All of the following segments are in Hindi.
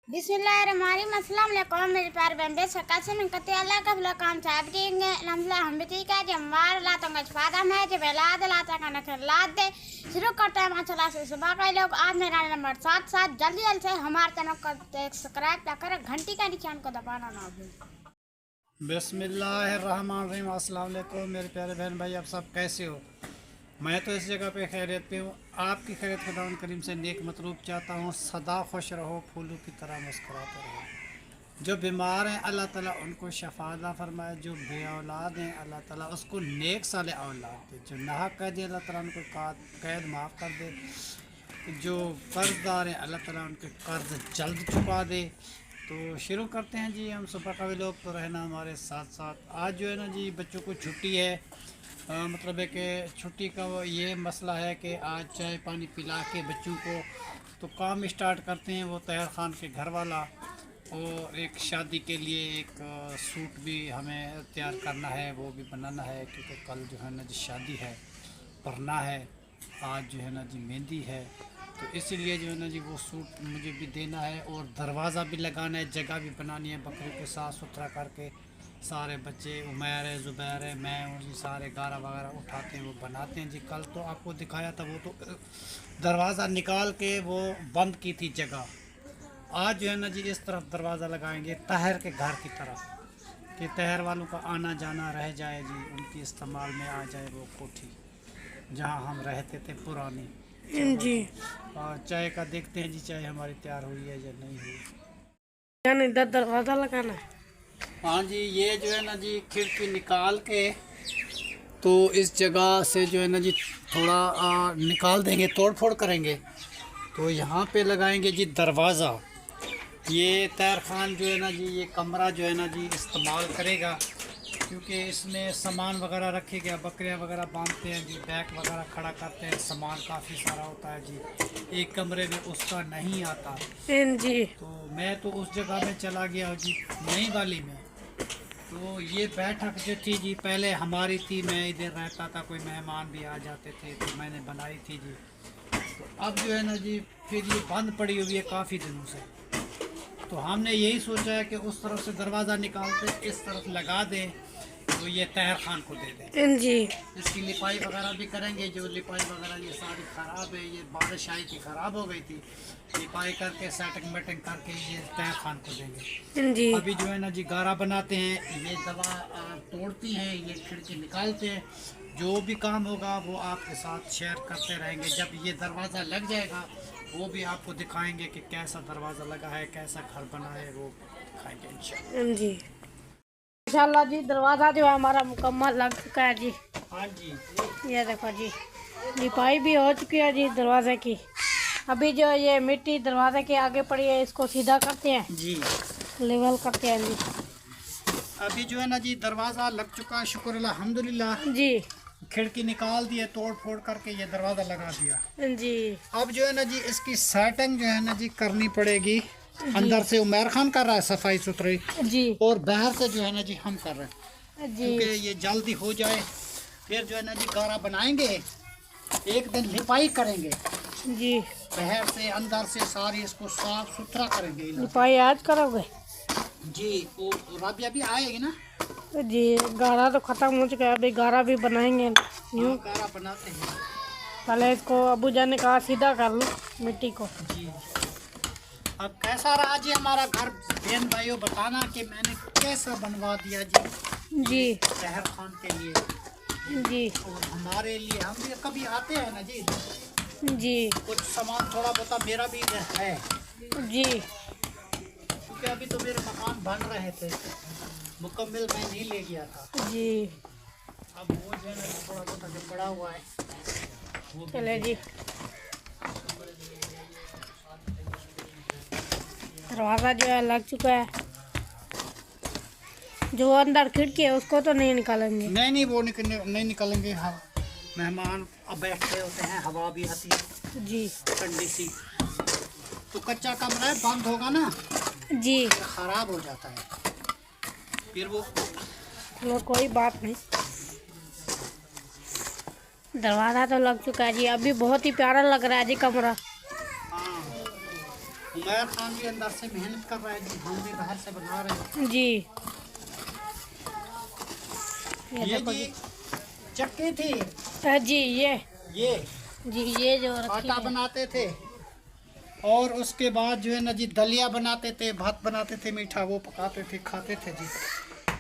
बिस्मिल्लाहिर्रहमानिर्रहीम अस्सलाम वालेकुम मेरे प्यारे बहन कैसे में कते अल्लाह का भला काम साहब देंगे नमला हम भी ठीक है जब मार लाता का फादा है जब लाद लाता का नखर लाद दे शुरू करते हैं माशाल्लाह से सुबह का लोग आज मेरा नंबर 7 जल्दी जल्दी से हमारे चैनल को सब्सक्राइब कर घंटी का निशान को दबाना ना भूलें। बिस्मिल्लाहिर्रहमानिर्रहीम अस्सलाम वालेकुम मेरे प्यारे बहन भाई, आप सब कैसे हो? मैं तो इस जगह पे खैरियत पे हूँ। आपकी खैरियत खुदावंद करीम से नेक मतलूब चाहता हूँ। सदा खुश रहो, फूलों की तरह मुस्कुराते रहो। जो बीमार हैं अल्लाह ताला उनको शफा अता फरमाए। जो बे औलाद हैं अल्लाह ताला उसको नेक साले औलाद दे। जो नाहक कैदी अल्लाह ताला उनको कैद माफ़ कर दे। जो कर्जदार हैं अल्लाह ताला उनके कर्ज जल्द चुका दे। तो शुरू करते हैं जी। हम सुबह का भी लोग तो रहना हमारे साथ साथ। आज जो है ना जी बच्चों को छुट्टी है। मतलब है कि छुट्टी का ये मसला है कि आज चाय पानी पिला के बच्चों को तो काम स्टार्ट करते हैं। वो तैयार खान के घर वाला और एक शादी के लिए एक सूट भी हमें तैयार करना है, वो भी बनाना है क्योंकि कल जो है ना जी शादी है, पढ़ना है। आज जो है ना जी मेहंदी है, तो इसीलिए जो है ना जी वो सूट मुझे भी देना है और दरवाज़ा भी लगाना है, जगह भी बनानी है। बकरी को साफ़ सुथरा करके सारे बच्चे उमैर है, ज़ुबैर है, मैं हूँ जी, सारे गारा वगैरह उठाते हैं वो बनाते हैं जी। कल तो आपको दिखाया था, वो तो दरवाज़ा निकाल के वो बंद की थी जगह। आज जो है ना जी इस तरफ दरवाज़ा लगाएंगे तहर के घर की तरफ, कि तहर वालों का आना जाना रह जाए जी, उनकी इस्तेमाल में आ जाए वो कोठी जहाँ हम रहते थे पुरानी जी। और चाय का देखते हैं जी, चाय हमारी तैयार हुई है या नहीं हुई। इधर दरवाज़ा लगाना है। हाँ जी, ये जो है ना जी खिड़की निकाल के तो इस जगह से जो है ना जी थोड़ा निकाल देंगे, तोड़ फोड़ करेंगे तो यहाँ पे लगाएंगे जी दरवाज़ा। ये तैयार खान जो है ना जी ये कमरा जो है ना जी इस्तेमाल करेगा क्योंकि इसमें सामान वगैरह रखेगा, बकरियाँ वगैरह बांधते हैं जी, बैग वगैरह खड़ा करते हैं, सामान काफ़ी सारा होता है जी। एक कमरे में उसका नहीं आता जी। तो मैं तो उस जगह में चला गया जी, नई वाली में। तो ये बैठक जो थी जी पहले हमारी थी, मैं इधर रहता था, कोई मेहमान भी आ जाते थे तो मैंने बनाई थी जी। तो अब जो है ना जी फिर ये बंद पड़ी हुई है काफ़ी दिनों से। तो हमने यही सोचा है कि उस तरफ से दरवाज़ा निकाल के इस तरफ लगा दें तो ये तहर खान को दे दें जी। इसकी लिपाई वगैरह भी करेंगे। जो लिपाई वगैरह ये सारी ख़राब है, ये बारिश आई थी ख़राब हो गई थी, लिपाई करके सेटिंग वेटिंग करके ये तहर खान को देंगे जी। अभी जो है ना जी गारा बनाते हैं, ये दवा तोड़ती हैं, ये खिड़की निकालते हैं। जो भी काम होगा वो आपके साथ शेयर करते रहेंगे। जब ये दरवाज़ा लग जाएगा वो भी आपको दिखाएंगे कि कैसा दरवाज़ा लगा है, कैसा घर बना है, वो दिखाएंगे इंशाल्लाह जी। इंशाल्लाह जी दरवाज़ा जो है हमारा मुकम्मल लग चुका है जी। हाँ जी, ये देखो जी लिपाई भी हो चुकी है जी दरवाजे की। अभी जो ये मिट्टी दरवाजे के आगे पड़ी है इसको सीधा करते हैं जी, लेवल करते हैं जी। अभी जो है ना जी दरवाज़ा लग चुका है, शुक्र अल्हम्दुलिल्लाह जी। खिड़की निकाल दी है, तोड़ फोड़ करके ये दरवाज़ा लगा दिया जी। अब जो है ना जी इसकी सेटिंग जो है ना जी करनी पड़ेगी। अंदर से उमैर खान कर रहा है सफाई सुथरी जी, और बाहर से जो है ना जी हम कर रहे हैं जी। क्योंकि ये जल्दी हो जाए। फिर जो है ना जी गारा बनाएंगे, एक दिन लिपाई करेंगे जी। बाहर से अंदर से सारी इसको साफ सुथरा करेंगे लिपाई आज करोगे जी। वो राबिया भी आएगी ना जी। गारा तो ख़त्म हो चुका है, अभी गारा भी बनाएंगे न्यू। गारा बनाते हैं पहले इसको अबू जान ने कहा सीधा कर लो मिट्टी को जी। अब कैसा रहा जी हमारा घर बहन भाइयों, बताना कि मैंने कैसा बनवा दिया जी जी। तहर खान के लिए जी। और हमारे लिए। हम भी कभी आते हैं ना जी, जी। कुछ सामान थोड़ा बहुत मेरा भी है जी। क्योंकि अभी तो मेरे मकान बन रहे थे, मुकम्मल मैं नहीं ले गया था। जी। अब वो जो है ना थोड़ा बहुत अगर पड़ा हुआ है वो भी चले जी दरवाज़ा जो है लग चुका है। जो अंदर खिड़की है उसको तो नहीं निकालेंगे। नहीं वो नहीं निकलेंगे। हाँ, मेहमान अब बैठे होते हैं, हवा भी आती है जी। ठंडी सी। तो कच्चा कमरा है, बंद होगा ना जी। ख़राब हो जाता है फिर वो। चलो कोई बात नहीं, दरवाज़ा तो लग चुका है जी। अभी बहुत ही प्यारा लग रहा है जी कमरा। उमर खान भी अंदर से मेहनत कर रहा है जी, हम भी बाहर से बना रहे हैं जी। ये देखो जी चक्की थी जी, ये जी, ये जो रखी आटा है। बनाते थे और उसके बाद जो है ना जी दलिया बनाते थे, भात बनाते थे मीठा, वो पकाते थे, खाते थे जी।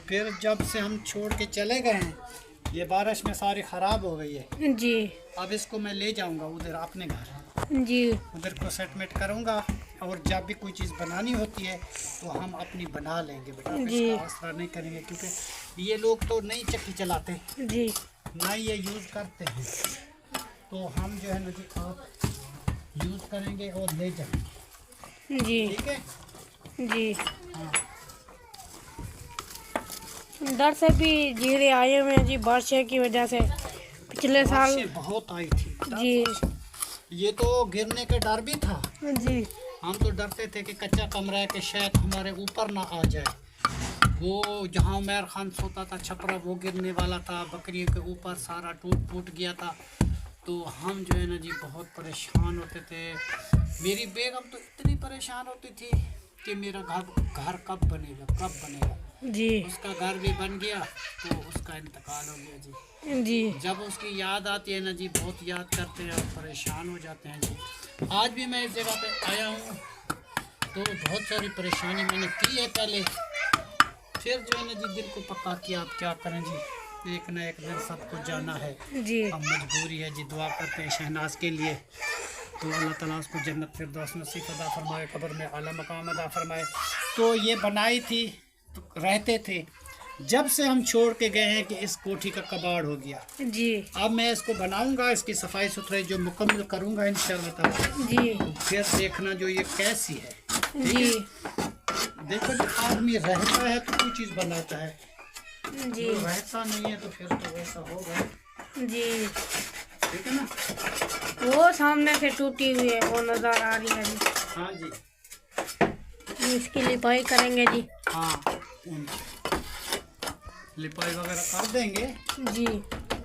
फिर जब से हम छोड़ के चले गए हैं, ये बारिश में सारी ख़राब हो गई है जी अब इसको मैं ले जाऊंगा उधर अपने घर, जी उधर को सेटमेंट करूंगा और जब भी कोई चीज़ बनानी होती है तो हम अपनी बना लेंगे बेटा, जी। इसका आसरा नहीं करेंगे क्योंकि ये लोग तो नई चक्की चलाते हैं, जी ना ये यूज़ करते हैं, तो हम जो है ना जी आप यूज़ करेंगे और ले जाएंगे, जी ठीक है। जी। हाँ इधर से भी जीरे आए हुए हैं जी, बारिश की वजह से। पिछले साल बारिशें बहुत आई थी जी ये तो गिरने का डर भी था, जी हम तो डरते थे कि कच्चा कमरा है कि शायद हमारे ऊपर ना आ जाए, वो जहाँ उमर खान सोता था छपरा वो गिरने वाला था, बकरियों के ऊपर सारा टूट फूट गया था, तो हम जो है ना जी बहुत परेशान होते थे। मेरी बेगम तो इतनी परेशान होती थी कि मेरा घर कब बनेगा। जी उसका घर भी बन गया तो उसका इंतकाल हो गया जी। जी जब उसकी याद आती है ना जी बहुत याद करते हैं और परेशान हो जाते हैं जी। आज भी मैं इस जगह पे आया हूँ तो बहुत सारी परेशानी मैंने की है पहले, फिर जो है ना जी दिल को पक्का किया, आप क्या करें जी, एक ना एक दिन सबको जाना है, जी अब मजबूरी है जी। दुआ करते हैं शहनाज के लिए, तो अल्लाह ताला उसको जन्नत फिरदौस नसीब अदा फरमाए, कब्र में आला मकाम अदा फरमाए। तो ये बनाई थी तो रहते थे, जब से हम छोड़ के गए हैं कि इस कोठी का कबाड़ हो गया। जी अब मैं इसको बनाऊंगा, इसकी सफाई सुथराई जो मुकम्मल करूंगा इंशाअल्लाह ताला, जी फिर देखना जो ये कैसी है। जी देखो जो आदमी रहता है तो कोई चीज़ बनाता है, जी जो रहता नहीं है तो फिर तो वैसा होगा, जी। ठीक है ना। वो सामने से टूटी हुई है, वो नजर आ रही है जी। हाँ जी, इसकी लिपाई करेंगे जी। हाँ लिपाई वगैरह कर देंगे, जी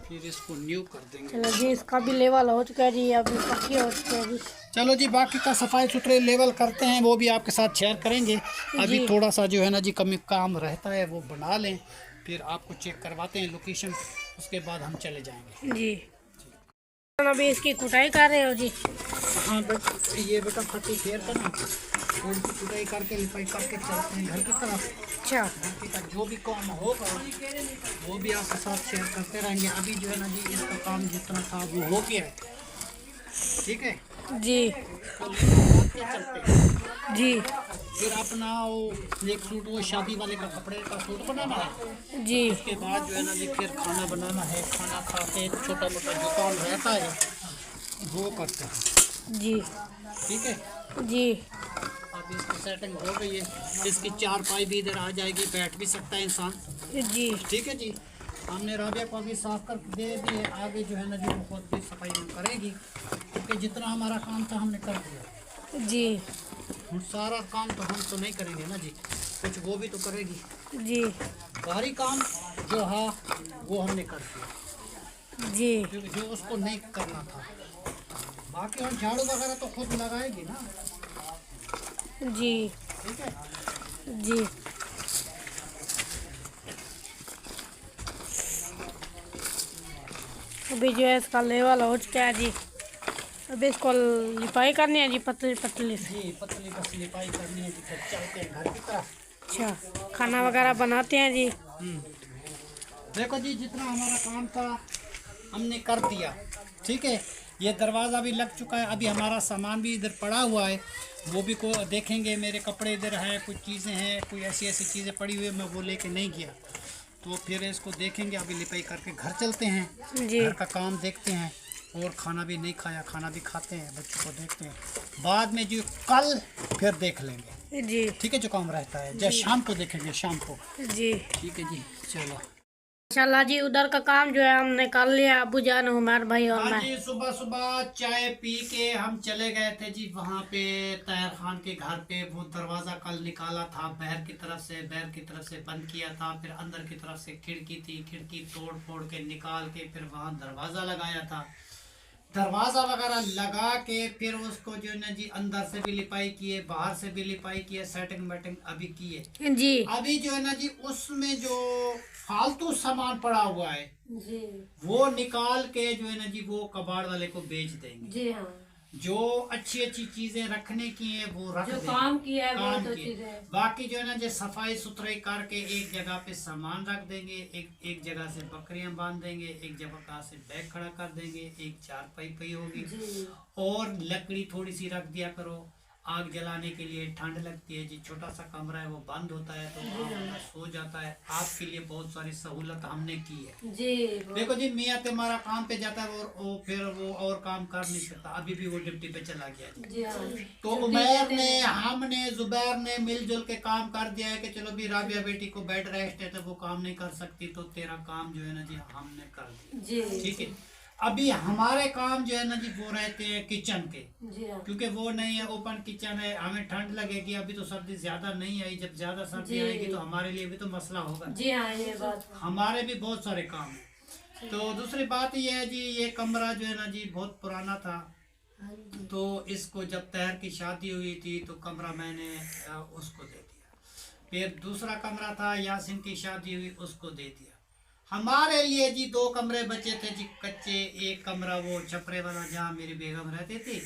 फिर इसको न्यू कर देंगे। चलो जी, इसका भी लेवल हो चुका है जी, अभी पक्की हो चुकी है जी। चलो जी, बाकी का सफाई सुथरे लेवल करते हैं, वो भी आपके साथ शेयर करेंगे। अभी जी। थोड़ा सा जो है ना जी कमी काम रहता है वो बना लें, फिर आपको चेक करवाते हैं लोकेशन, उसके बाद हम चले जाएंगे जी अभी इसकी कुटाई कर रहे हो जी। हाँ ये बेटा फटी फेर का ना थोड़ी सी कुटाई करके लिपाई करके चलते हैं घर की तरफ। अच्छा बाकी का जो भी काम होगा वो भी आपके साथ शेयर करते रहेंगे। अभी जो है ना जी इसका काम जितना था वो हो गया है, ठीक है। जी तो लेके चलते हैं। जी फिर अपना वो एक सूट, वो शादी वाले का कपड़े का सूट बनाना है, जी उसके बाद जो है ना जी फिर खाना बनाना है, खाना खा के छोटा मोटा जो काम रहता है वो करते हैं, जी ठीक है। जी अब इसकी सेटिंग हो गई है, इसकी चारपाई भी इधर आ जाएगी, बैठ भी सकता है इंसान, जी ठीक है जी। हमने राबिया को अभी साफ कर दे दी है, आगे जो है ना जी वो खुद भी सफाई करेगी, क्योंकि जितना हमारा काम था हमने कर दिया। जी सारा काम तो हम तो नहीं करेंगे ना जी, कुछ वो भी तो करेगी। जी बाहरी काम जो है वो हमने कर दिया, जी क्योंकि जो उसको नहीं करना था, बाकी और झाड़ू वगैरह तो खुद लगाएगी ना, जी ठीक है। जी अभी जो है इसका लेवल हो चुका है जी, अभी इसको लिपाई करनी है जी पतली पतली से। जी पतली पतली लिपाई करनी है जी, फिर चलते हैं घर की तरफ। अच्छा खाना वगैरह बनाते हैं जी। देखो जी जितना हमारा काम था हमने कर दिया, ठीक है। ये दरवाज़ा भी लग चुका है, अभी हमारा सामान भी इधर पड़ा हुआ है, वो भी को देखेंगे। मेरे कपड़े इधर हैं, कुछ चीज़ें हैं, कोई ऐसी ऐसी चीज़ें पड़ी हुई है, मैं वो लेके नहीं गया, तो फिर इसको देखेंगे। अभी लिपाई करके घर चलते हैं, जी घर का काम देखते हैं, और खाना भी नहीं खाया, खाना भी खाते हैं, बच्चों को देखते हैं, बाद में जो कल फिर देख लेंगे, जी ठीक है। जो काम रहता है जब शाम को देखेंगे, शाम को, जी ठीक है जी। चलो माशाल्लाह जी, उधर का काम जो है हमने कर लिया, अबू जान उमर भाई और हाँ मैं। जी, सुबह सुबह चाय पी के हम चले गए थे जी वहाँ पे ताहिर खान के घर पे। वो दरवाज़ा कल निकाला था, बाहर की तरफ से बंद किया था, फिर अंदर की तरफ से खिड़की थी, खिड़की तोड़ फोड़ के निकाल के फिर वहाँ दरवाज़ा लगाया था। दरवाज़ा वगैरह लगा के फिर उसको जो है ना जी अंदर से भी लिपाई किए, बाहर से भी लिपाई किए, सेटिंग वेटिंग अभी किए जी अभी जो है ना जी उसमें जो फालतू सामान पड़ा हुआ है जी वो निकाल के जो है ना जी वो कबाड़ वाले को बेच देंगे। जी हाँ, जो अच्छी अच्छी चीजें रखने की है वो रख जो देंगे, काम किया है वो काम तो किए। चीज है। बाकी जो है ना जो सफाई सुथराई करके एक जगह पे सामान रख देंगे, एक जगह से बकरियां बांध देंगे, एक जगह से बैग खड़ा कर देंगे, एक चारपाई पई होगी जी और लकड़ी थोड़ी सी रख दिया करो आग जलाने के लिए। ठंड लगती है जी, छोटा सा कमरा है वो बंद होता है तो आदमी सो जाता है। आपके लिए बहुत सारी सहूलत हमने की है। जी देखो जी मियाँ तुम्हारा काम पे जाता है और फिर वो और काम कर नहीं सकता, अभी भी वो ड्यूटी पे चला गया जी। जी हाँ, तो उमैर ने हमने जुबैर ने मिलजुल के काम कर दिया है कि चलो भी राबिया बेटी को बेड रेस्ट है तो वो काम नहीं कर सकती, तो तेरा काम जो है ना जी हमने कर दिया जी ठीक है। अभी हमारे काम जो है ना जी वो रहते हैं किचन के, जी हाँ, क्योंकि वो नहीं है ओपन किचन है, हमें ठंड लगेगी। अभी तो सर्दी ज्यादा नहीं आई, जब ज्यादा सर्दी जी। आएगी तो हमारे लिए भी तो मसला होगा। जी हाँ, ये बात है। हमारे भी बहुत सारे काम हैं। तो दूसरी बात ये है जी ये कमरा जो है ना जी बहुत पुराना था, हाँ जी, तो इसको जब तहर की शादी हुई थी तो कमरा मैंने उसको दे दिया। फिर दूसरा कमरा था यासिन की शादी हुई उसको दे दिया। हमारे लिए जी 2 कमरे बचे थे जी कच्चे। एक कमरा वो छपरे वाला जहाँ मेरी बेगम रहती थी,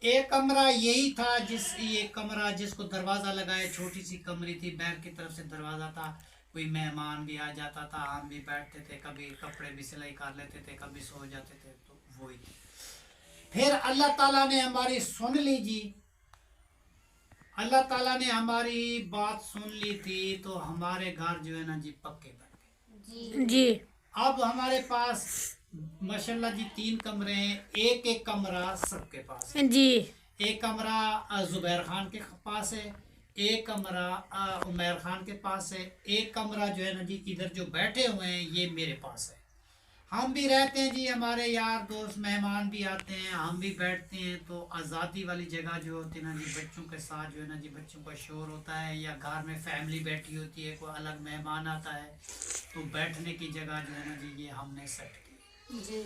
एक कमरा यही था ये कमरा जिसको दरवाजा लगाए, छोटी सी कमरी थी, बैक की तरफ से दरवाजा था। कोई मेहमान भी आ जाता था, हम भी बैठते थे, कभी कपड़े भी सिलाई कर लेते थे, कभी सो जाते थे, तो वही थी। फिर अल्लाह ताला ने हमारी सुन ली जी, अल्लाह ताला ने हमारी बात सुन ली थी तो हमारे घर जो है ना जी पक्के बन गए जी अब हमारे पास माशाल्लाह जी 3 कमरे हैं, एक कमरा सबके पास है। जी एक कमरा जुबैर खान के पास है, एक कमरा उमैर खान के पास है, एक कमरा जो है ना जी इधर जो बैठे हुए हैं ये मेरे पास है। हम भी रहते हैं जी, हमारे यार दोस्त मेहमान भी आते हैं, हम भी बैठते हैं। तो आज़ादी वाली जगह जो होती है ना जी, बच्चों के साथ जो है ना जी बच्चों का शोर होता है, या घर में फैमिली बैठी होती है, कोई अलग मेहमान आता है, तो बैठने की जगह जो है ना जी ये हमने सेट की। जी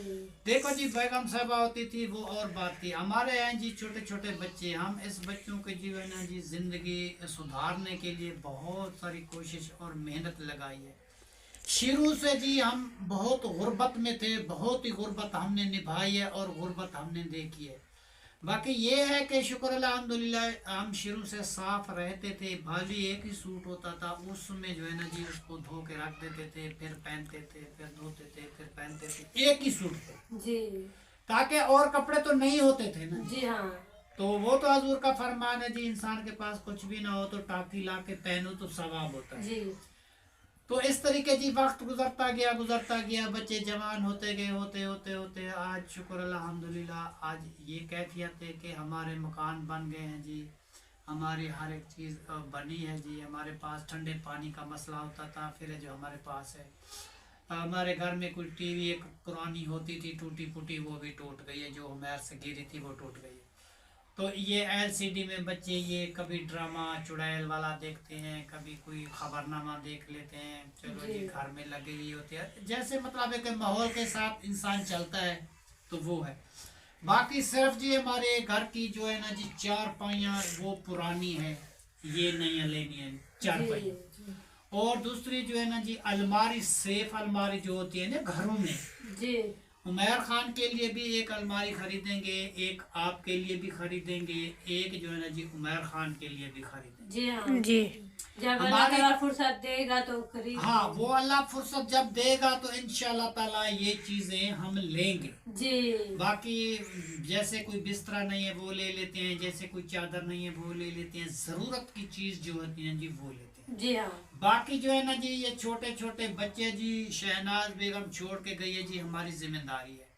देखो जी बेगम साहबा होती थी वो और बात थी, हमारे यहाँ जी छोटे छोटे बच्चे, हम इस बच्चों के जो है ना जी ज़िंदगी सुधारने के लिए बहुत सारी कोशिश और मेहनत लगाई है। शुरू से जी हम बहुत गुर्बत में थे, बहुत ही गुर्बत हमने निभाई है और गुर्बत हमने देखी है। बाकी ये है कि शुक्र अल्हम्दुलिल्लाह हम शुरू से साफ रहते थे। भाजी एक ही सूट होता था, उसमें जो है ना जी उसको धो के रख देते थे, फिर पहनते थे, फिर धोते थे, फिर पहनते थे, एक ही सूट थे, जी ताकि और कपड़े तो नहीं होते थे ना। जी हाँ, तो वो तो हजूर का फरमान है जी, इंसान के पास कुछ भी ना हो तो टाकी ला के पहनो तो सवाब होता है। जी तो इस तरीके जी वक्त गुजरता गया, बच्चे जवान होते गए, होते होते होते आज शुक्र अल्हम्दुलिल्लाह आज ये कैफियत है कि हमारे मकान बन गए हैं जी, हमारी हर एक चीज़ बनी है जी। हमारे पास ठंडे पानी का मसला होता था, फिर जो हमारे पास है। हमारे घर में कोई टीवी एक पुरानी होती थी टूटी फूटी, वो भी टूट गई है, जो उमैर से गिरी थी वो टूट गई है। तो ये LCD में बच्चे ये कभी ड्रामा चुड़ैल वाला देखते हैं, कभी कोई खबरनामा देख लेते हैं, चलो जी घर में लगी हुई होती है, जैसे मतलब एक माहौल के साथ इंसान चलता है तो वो है। बाकी सिर्फ जी हमारे घर की जो है ना जी चारपाइयाँ वो पुरानी है, ये नहीं लेनी है चारपाई। और दूसरी जो है ना जी अलमारी, सेफ अलमारी जो होती है ना घरों में, जी उमैर खान के लिए भी एक अलमारी खरीदेंगे, एक आपके लिए भी खरीदेंगे, एक जो है ना जी उमैर खान के लिए भी खरीदेंगे। जी हाँ जी, जब अल्लाह ताला फुर्सत देगा तो खरीद। हाँ, वो अल्लाह फुर्सत जब देगा तो इंशाल्लाह ताला ये चीजें हम लेंगे जी। बाकी जैसे कोई बिस्तरा नहीं है वो ले लेते हैं, जैसे कोई चादर नहीं है वो ले लेते हैं, जरूरत की चीज जो होती है जी वो लेते हैं। जी हाँ, बाकी जो है ना जी ये छोटे छोटे बच्चे जी, शहनाज बेगम छोड़ के गई है जी, हमारी जिम्मेदारी है।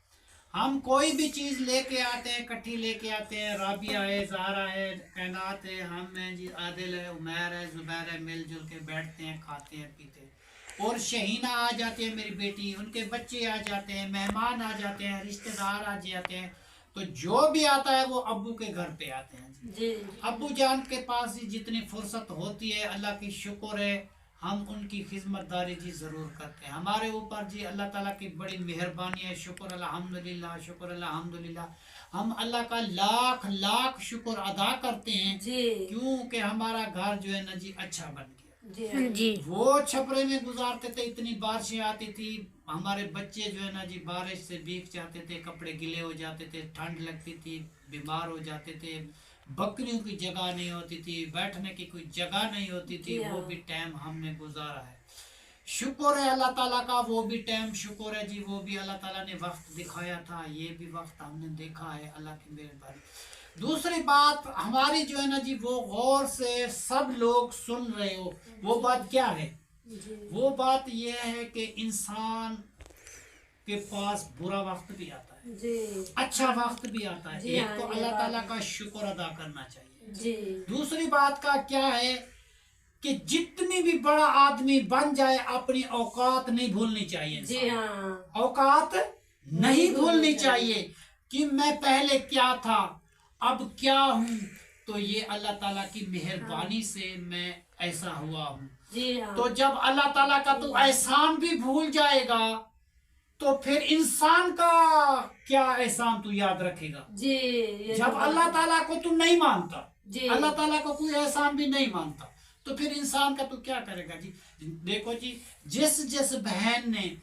हम कोई भी चीज लेके आते हैं, इकट्ठी लेके आते हैं, राबिया है, ज़ाहरा है, कैनात है, हम हैं जी, आदिल है, उमैर है, जुबैर है, मिलजुल के बैठते हैं, खाते हैं, पीते हैं। और शहीना आ जाती है मेरी बेटी, उनके बच्चे आ जाते हैं, मेहमान आ जाते हैं, रिश्तेदार आ जाते हैं, तो जो भी आता है वो अब्बू के घर पे आते हैं जी। अब्बू जान के पास ही जितनी फुर्सत होती है, अल्लाह की शुक्र है हम उनकी खिदमतदारी जी ज़रूर करते हैं। हमारे ऊपर जी अल्लाह ताला की बड़ी मेहरबानी है। शुक्र अल्हम्दुलिल्लाह, शुक्र अल्हम्दुलिल्लाह। हम अल्लाह का लाख लाख शुक्र अदा करते हैं क्योंकि हमारा घर जो है ना जी अच्छा बन गया जी। वो छपरे में गुजारते थे, इतनी बारिशें आती थी, हमारे बच्चे जो है ना जी बारिश से भीग जाते थे, कपड़े गीले हो जाते थे, ठंड लगती थी, बीमार हो जाते थे, बकरियों की जगह नहीं होती थी, बैठने की कोई जगह नहीं होती थी। वो भी टाइम हमने गुजारा है। शुक्र है अल्लाह ताला का, वो भी टाइम शुक्र है जी, वो भी अल्लाह ताला ने वक्त दिखाया था, ये भी वक्त हमने देखा है, अल्लाह की मेहरबानी। दूसरी बात हमारी जो है ना जी, वो गौर से सब लोग सुन रहे हो, वो बात क्या है? वो बात ये है कि इंसान के पास बुरा वक्त भी आता है जी। अच्छा वक्त भी आता है। जी एक हाँ, तो ये अल्लाह बात ताला है। का शुक्र अदा करना चाहिए। जी। दूसरी बात का क्या है कि जितनी भी बड़ा आदमी बन जाए अपनी औकात नहीं भूलनी चाहिए। जी हाँ। औकात नहीं भूलनी चाहिए कि मैं पहले क्या था अब क्या हूँ। तो ये अल्लाह ताला की मेहरबानी से मैं ऐसा हुआ हूँ। जी हाँ। तो जब अल्लाह ताला का तू एहसान भी भूल जाएगा तो फिर इंसान का क्या एहसान तू याद रखेगा। जी। जब अल्लाह ताला को तू नहीं मानता, जी। अल्लाह ताला को कोई एहसान भी नहीं मानता, तो फिर इंसान का तू क्या करेगा जी। देखो जी, जिस जिस बहन ने,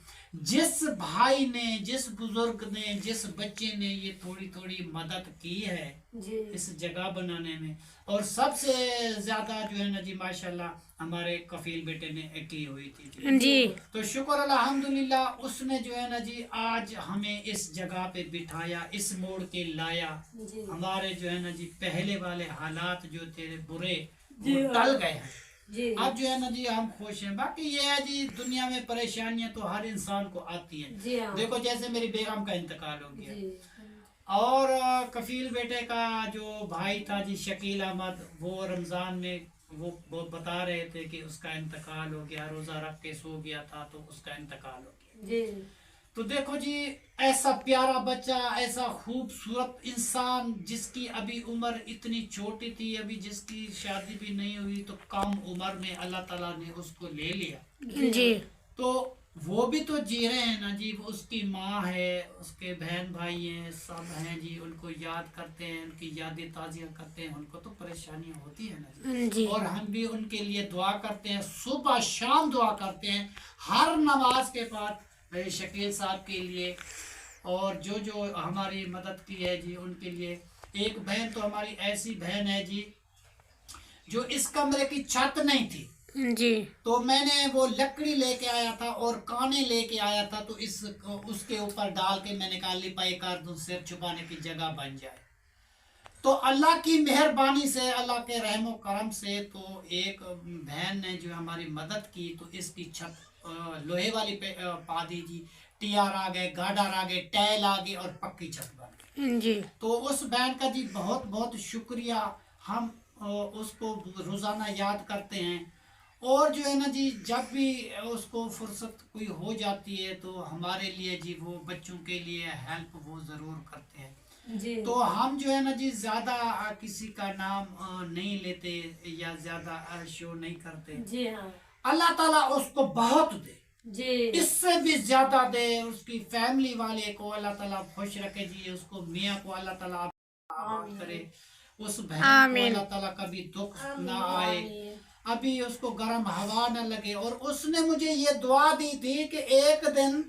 जिस भाई ने, जिस बुजुर्ग ने, जिस बच्चे ने ये थोड़ी थोड़ी मदद की है जी। इस जगह बनाने में, और सबसे ज्यादा जो है ना जी माशाल्लाह हमारे कफील बेटे ने की हुई थी जी। तो शुक्र अल्हम्दुलिल्लाह, उसने जो है ना जी आज हमें इस जगह पे बिठाया, इस मोड़ के लाया। जी। हमारे जो है ना जी पहले वाले हालात जो थे बुरे जी वो टल गए हैं। जी। अब जो है ना जी हम खुश हैं। बाकी ये है जी, दुनिया में परेशानियां तो हर इंसान को आती हैं। जी हाँ। देखो जैसे मेरी बेगम का इंतकाल हो गया, जी। और कफील बेटे का जो भाई था जी शकील अहमद, वो रमजान में वो बता रहे थे कि उसका इंतकाल हो गया, रोजा रख के सो गया था तो उसका इंतकाल हो गया। जी। तो देखो जी, ऐसा प्यारा बच्चा, ऐसा खूबसूरत इंसान जिसकी अभी उम्र इतनी छोटी थी, अभी जिसकी शादी भी नहीं हुई, तो कम उम्र में अल्लाह ताला ने उसको ले लिया। जी। तो वो भी तो जी रहे हैं ना जी, वो उसकी माँ है, उसके बहन भाई हैं, सब हैं जी, उनको याद करते हैं, उनकी यादें ताज़िया करते हैं। उनको तो परेशानियां होती है ना जी। और हम भी उनके लिए दुआ करते हैं, सुबह शाम दुआ करते हैं हर नमाज के बाद शकील साहब के लिए, और जो जो हमारी मदद की है जी उनके लिए। एक बहन तो हमारी ऐसी बहन है जी जो इस कमरे की छत नहीं थी, जी। तो मैंने वो लकड़ी लेके आया था और काने लेके आया था, तो इस उसके ऊपर डाल के मैंने कहा लिपाई कर दूं, सिर छुपाने की जगह बन जाए। तो अल्लाह की मेहरबानी से, अल्लाह के रहमो करम से, तो एक बहन ने जो हमारी मदद की, तो इसकी छत लोहे वाली पे पा दी जी, टीआर आ गए, गार्डर आ गए, टाइल आ गई और पक्की छत बन गई। जी। तो उस बहन का जी बहुत बहुत शुक्रिया। हम उसको रोजाना याद करते हैं, और जो है ना जी जब भी उसको फुर्सत कोई हो जाती है तो हमारे लिए जी वो बच्चों के लिए हेल्प वो ज़रूर करते हैं। जी। तो हम जो है ना जी ज़्यादा किसी का नाम नहीं लेते या ज़्यादा शो नहीं करते। जी हाँ। अल्लाह ताला उसको बहुत दे, जी। इससे भी ज्यादा दे, उसकी फैमिली वाले को अल्लाह ताला खुश रखे जी, उसको मियाँ को अल्लाह ताला आबाद करे, उस बहन को अल्लाह ताला कभी दुख ना आए, अभी उसको गर्म हवा न लगे। और उसने मुझे ये दुआ दी थी कि एक दिन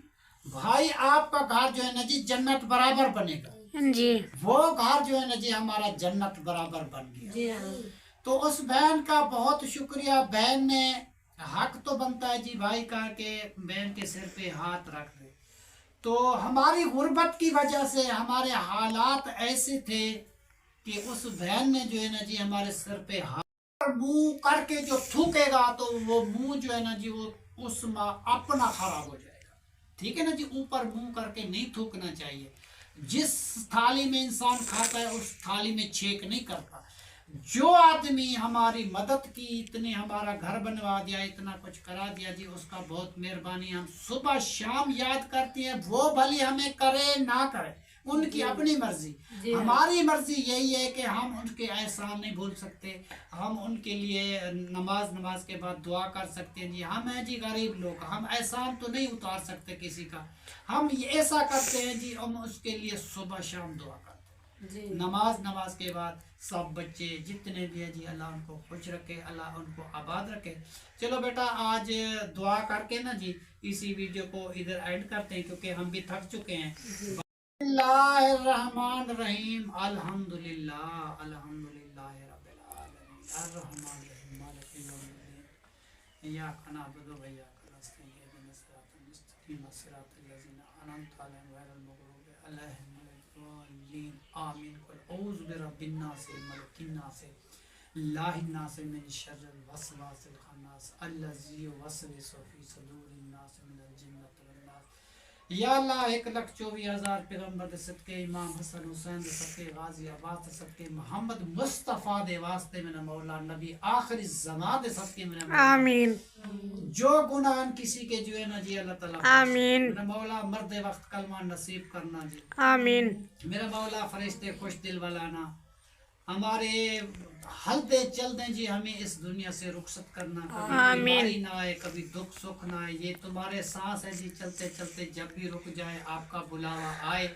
भाई आपका घर जो है ना जी जन्नत बराबर बनेगा। जी। वो घर जो है ना जी हमारा जन्नत बराबर बन गया। जी हाँ। तो उस बहन का बहुत शुक्रिया। बहन ने हक तो बनता है जी भाई का कि बहन के सिर पे हाथ रख दे। तो हमारी गुर्बत की वजह से हमारे हालात ऐसे थे कि उस बहन ने जो है ना जी हमारे सिर पे हाथ, मुंह करके जो थूकेगा तो वो मुंह जो है ना जी वो उस माँ अपना खराब हो जाएगा। ठीक है ना जी, ऊपर मुंह करके नहीं थूकना चाहिए। जिस थाली में इंसान खाता है उस थाली में छेक नहीं करता। जो आदमी हमारी मदद की, इतने हमारा घर बनवा दिया, इतना कुछ करा दिया जी, उसका बहुत मेहरबानी। हम सुबह शाम याद करते हैं, वो भले हमें करे ना करे, उनकी अपनी मर्जी। हमारी मर्जी यही है कि हम उनके एहसान नहीं भूल सकते, हम उनके लिए नमाज के बाद दुआ कर सकते हैं जी। हम हैं जी गरीब लोग, हम एहसान तो नहीं उतार सकते किसी का, हम ये ऐसा करते हैं जी, हम उसके लिए सुबह शाम दुआ करते हैं। नमाज के बाद सब बच्चे जितने भी हैं जी, अल्लाह उनको खुश रखे, अल्लाह उनको आबाद रखे। चलो बेटा, आज दुआ करके ना जी इसी वीडियो को इधर एंड करते हैं, क्योंकि हम भी थक चुके हैं। बिस्मिल्लाहिर्रहमानिर्रहीम, अल्हम्दुलिल्लाह अल्हम्दुलिल्लाह रब्बिल आलमीन, अर्रहमानिर्रहीम, मालिकि यौमिद्दीन, इय्याका नअबुदु व इय्याका नस्तईन, इहदिनस सिरातल मुस्तकीम, सिरातल लज़ीना अनअमता अलैहिम गैरिल मग़रूबि अलैहिम वलद्दाल्लीन, आमीन। कुल औज़ु बिरब्बिन नास, मलिकिन नास, इलाहिन नास, मिन शर्रिल वसवासिल खन्नास, अल्लज़ी युवस्विसु फ़ी सुदूरिन नास मिनल जिन्नति वन नास। या अल्लाह 1,24,000 पैगंबर दे सदके, इमाम हसन हुसैन दे सदके, गाजी अब्बास दे सदके, मोहम्मद मुस्तफ़ा दे वास्ते मेरा मौला, नबी आखिरी ज़मा दे सदके मेरा मौला, आमीन। जो गुनाह किसी के जो है ना जी, अल्लाह ताला आमीन। मेरा मौला मर्दे वक्त कलमा नसीब करना जी। आमीन। मेरा मौला फरिश्ते खुश दिल वाला ना, हमारे हलते चलते जी हमें इस दुनिया से रुखसत करना, कभी बीमारी ना आए, कभी दुख सुख ना आए। ये तुम्हारे सांस है जी, चलते चलते जब भी रुक जाए, आपका बुलावा आए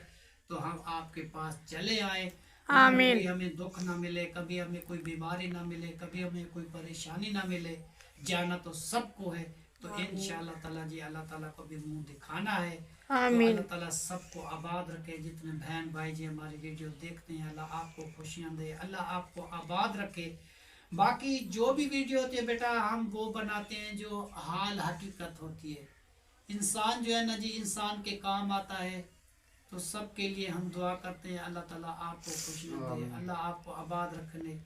तो हम आपके पास चले आए। आमीन। कभी हमें दुख ना मिले, कभी हमें कोई बीमारी ना मिले, कभी हमें कोई परेशानी ना मिले। जाना तो सबको है, तो इंशाअल्लाह ताला जी अल्लाह ताला को भी मुंह दिखाना है। आमीन। तो अल्लाह ताला सबको आबाद रखे। जितने बहन भाई जी हमारी वीडियो देखते हैं, अल्लाह आपको खुशियाँ दे, अल्लाह आपको आबाद रखे। बाकी जो भी वीडियो होती है बेटा, हम वो बनाते हैं जो हाल हकीकत होती है। इंसान जो है ना जी, इंसान के काम आता है, तो सबके लिए हम दुआ करते हैं अल्लाह ताला आपको खुशियाँ दे, अल्लाह आपको आबाद रखने।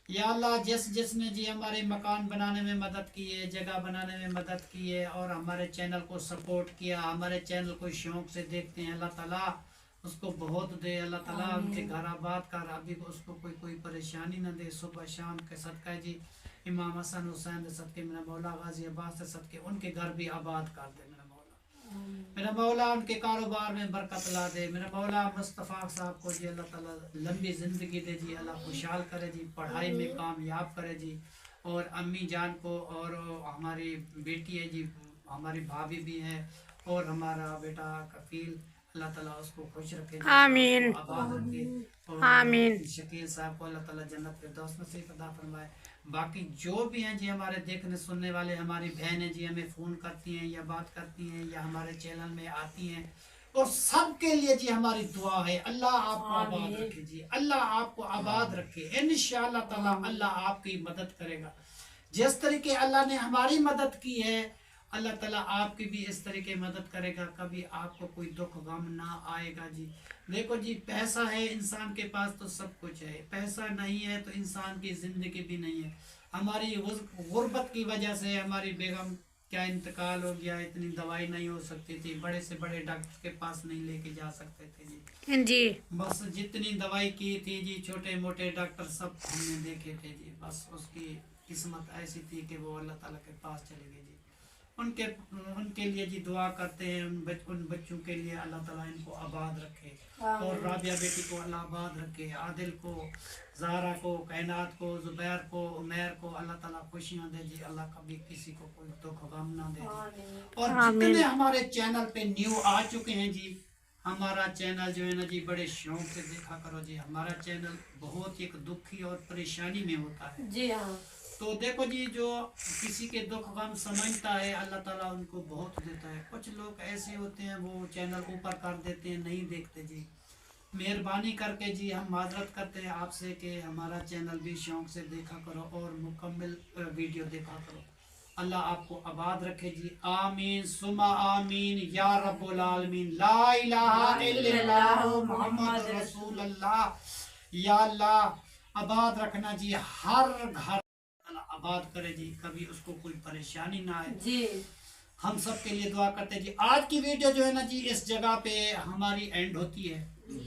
या अल्लाह जिसने जी हमारे मकान बनाने में मदद की है, जगह बनाने में मदद की है, और हमारे चैनल को सपोर्ट किया, हमारे चैनल को शौक से देखते हैं, अल्लाह ताला उसको बहुत दे, अल्लाह ताला उनके घर आबाद कर, अभी उसको कोई परेशानी न दे। सुबह शाम के सदका जी इमाम हसन हुसैन दे सदके मेरा मौला, गाजी अब्बास दे सदके उनके घर भी आबाद कर दे मेरा मौला। मेरा मौला उनके कारोबार में बरकत ला दे। मेरा मौला मुस्तफ़ा साहब को जी अल्लाह ताला लंबी ज़िंदगी दे जी, अल्लाह खुशहाल करे जी, पढ़ाई में कामयाब करे जी। और अम्मी जान को, और हमारी बेटी है जी, हमारी भाभी भी है, और हमारा बेटा कफील, अल्लाह ताला उसको खुश रखे, आमीन। आबाद रखे। और आमीन। शकील साहब को अल्लाह ताला जन्नत फिरदौस नसीब अता फरमाए। बाकी जो भी हैं जी हमारे देखने सुनने वाले, हमारी बहनें जी हमें फ़ोन करती हैं या बात करती हैं या हमारे चैनल में आती हैं, और सबके लिए जी हमारी दुआ है, अल्लाह आपको आबाद रखे जी, अल्लाह आपको आबाद रखे। इंशाअल्लाह ताला अल्लाह आपकी मदद करेगा। जिस तरीके अल्लाह ने हमारी मदद की है, अल्लाह ताला आपकी भी इस तरीके मदद करेगा। कभी आपको कोई दुख गम ना आएगा जी। देखो जी, पैसा है इंसान के पास तो सब कुछ है, पैसा नहीं है तो इंसान की ज़िंदगी भी नहीं है। हमारी गुर्बत की वजह से हमारी बेगम क्या इंतकाल हो गया, इतनी दवाई नहीं हो सकती थी, बड़े से बड़े डॉक्टर के पास नहीं लेके जा सकते थे जी। बस जितनी दवाई की थी जी, छोटे मोटे डॉक्टर सब हमने देखे थे जी, बस उसकी किस्मत ऐसी थी कि वो अल्लाह ताला के पास चले गए जी। उनके लिए जी दुआ करते हैं, उन बच्चों के लिए अल्लाह ताला इनको आबाद रखे, और राबिया बेटी को अल्लाह आबाद रखे, आदिल को, ज़ारा को, कायनात को, ज़ुबैर को, उमैर को अल्लाह ताला खुशियाँ दे जी। अल्लाह कभी किसी को कोई दुख गम ना दे। और जितने हमारे चैनल पे न्यू आ चुके हैं जी, हमारा चैनल जो है ना जी, बड़े शौक से देखा करो जी। हमारा चैनल बहुत एक दुखी और परेशानी में होता है जी हाँ। तो देखो जी, जो किसी के दुख गम समझता है, अल्लाह ताला उनको बहुत देता है। कुछ लोग ऐसे होते हैं, वो चैनल ऊपर कर देते हैं, नहीं देखते जी। मेहरबानी करके जी हम माजरत करते हैं आपसे कि हमारा चैनल भी शौक से देखा करो और मुकम्मल वीडियो देखा करो। अल्लाह आपको आबाद रखे जी। आमीन सुमा आमीन या रब्बुल आलमीन। ला इलाहा इल्लल्लाह मुहम्मद रसूलुल्लाह। या अल्लाह आबाद रखना जी, हर घर आबाद करे जी, कभी उसको कोई परेशानी ना आए जी। हम सब के लिए दुआ करते हैं जी। आज की वीडियो जो है ना जी, इस जगह पे हमारी एंड होती है, तो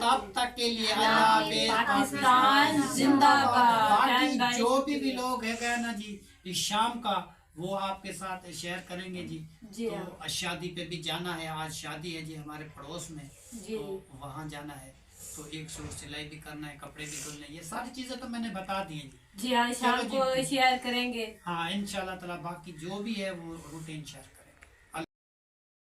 तब तक के लिए अल्लाह पाकिस्तान जिंदाबाद। बाकी जो भी लोग है ना जी, इस शाम का वो आपके साथ शेयर करेंगे जी। जी तो हाँ शादी पे भी जाना है, आज शादी है जी हमारे पड़ोस में, जी तो वहाँ जाना है, तो एक सूट सिलाई भी करना है, कपड़े भी धुलने हैं, ये सारी चीजें तो मैंने बता दी हैं जी। जी हाँ, शाम चलो को जी। शेयर करेंगे। हाँ इंशाल्लाह ताला बाकी जो भी है वो रूटीन शेयर